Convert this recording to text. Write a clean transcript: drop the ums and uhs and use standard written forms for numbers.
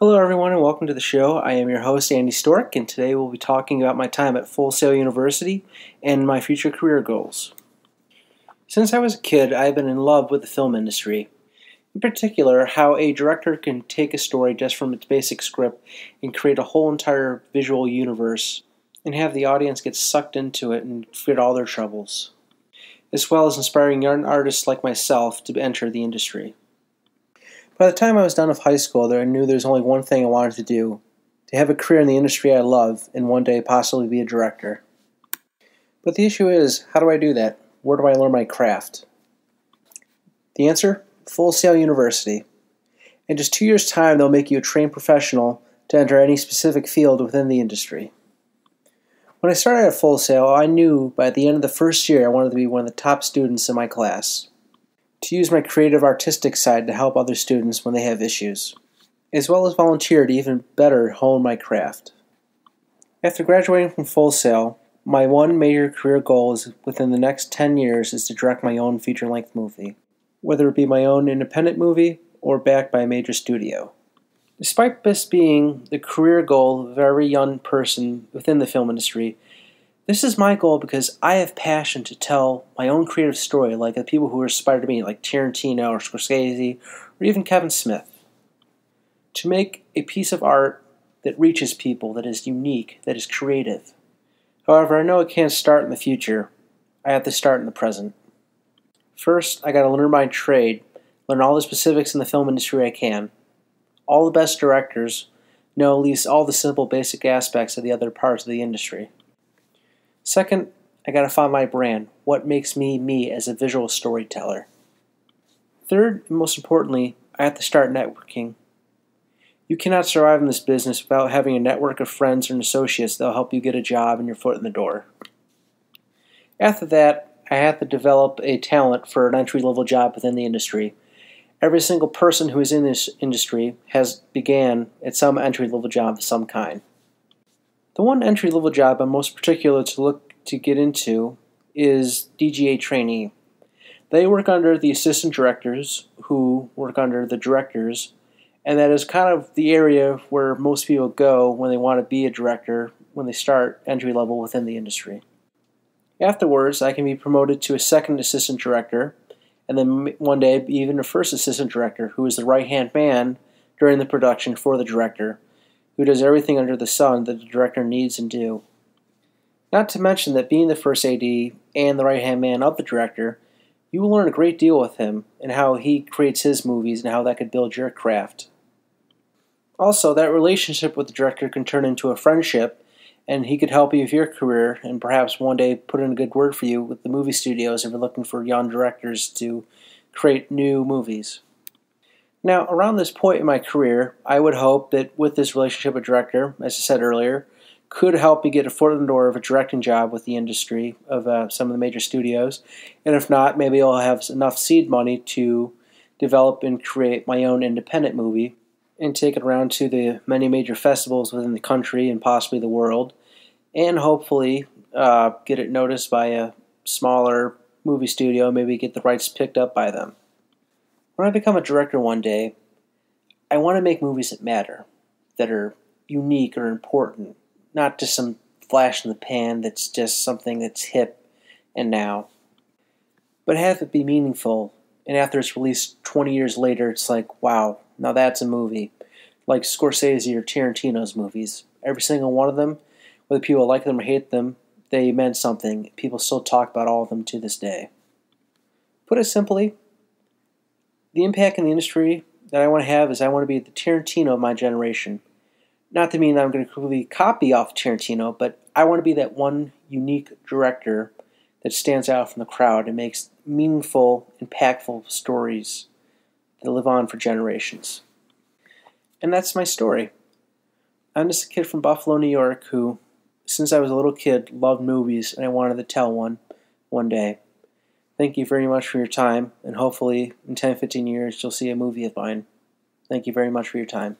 Hello, everyone, and welcome to the show. I am your host, Andy Stork, and today we'll be talking about my time at Full Sail University and my future career goals. Since I was a kid, I've been in love with the film industry. In particular, how a director can take a story just from its basic script and create a whole entire visual universe and have the audience get sucked into it and forget all their troubles, as well as inspiring young artists like myself to enter the industry. By the time I was done with high school, I knew there was only one thing I wanted to do: to have a career in the industry I love and one day possibly be a director. But the issue is, how do I do that? Where do I learn my craft? The answer? Full Sail University. In just 2 years' time, they'll make you a trained professional to enter any specific field within the industry. When I started at Full Sail, I knew by the end of the first year I wanted to be one of the top students in my class, to use my creative artistic side to help other students when they have issues, as well as volunteer to even better hone my craft. After graduating from Full Sail, my one major career goal is within the next 10 years is to direct my own feature-length movie, whether it be my own independent movie or backed by a major studio. Despite this being the career goal of every young person within the film industry, this is my goal because I have passion to tell my own creative story like the people who aspire to me, like Tarantino or Scorsese or even Kevin Smith. To make a piece of art that reaches people, that is unique, that is creative. However, I know it can't start in the future. I have to start in the present. First, I gotta learn my trade, learn all the specifics in the film industry I can. All the best directors know at least all the simple basic aspects of the other parts of the industry. Second, I gotta find my brand, what makes me me as a visual storyteller. Third, and most importantly, I have to start networking. You cannot survive in this business without having a network of friends and associates that will help you get a job and your foot in the door. After that, I have to develop a talent for an entry-level job within the industry. Every single person who is in this industry has began at some entry-level job of some kind. The one entry-level job I'm most particular to look to get into is DGA trainee. They work under the assistant directors, who work under the directors, and that is kind of the area where most people go when they want to be a director when they start entry-level within the industry. Afterwards, I can be promoted to a second assistant director, and then one day even a first assistant director, who is the right-hand man during the production for the director, who does everything under the sun that the director needs and do. Not to mention that being the first AD and the right-hand man of the director, you will learn a great deal with him and how he creates his movies and how that could build your craft. Also, that relationship with the director can turn into a friendship, and he could help you with your career and perhaps one day put in a good word for you with the movie studios if you're looking for young directors to create new movies. Now, around this point in my career, I would hope that with this relationship with director, as I said earlier, could help me get a foot in the door of a directing job with the industry of some of the major studios. And if not, maybe I'll have enough seed money to develop and create my own independent movie and take it around to the many major festivals within the country and possibly the world, and hopefully get it noticed by a smaller movie studio, maybe get the rights picked up by them. When I become a director one day, I want to make movies that matter, that are unique or important, not just some flash in the pan that's just something that's hip and now. But have it be meaningful, and after it's released 20 years later, it's like, wow, now that's a movie. Like Scorsese or Tarantino's movies. Every single one of them, whether people like them or hate them, they meant something. People still talk about all of them to this day. Put it simply, the impact in the industry that I want to have is I want to be the Tarantino of my generation. Not to mean that I'm going to completely copy off Tarantino, but I want to be that one unique director that stands out from the crowd and makes meaningful, impactful stories that live on for generations. And that's my story. I'm just a kid from Buffalo, New York, who, since I was a little kid, loved movies, and I wanted to tell one day. Thank you very much for your time, and hopefully in 10-15 years you'll see a movie of mine. Thank you very much for your time.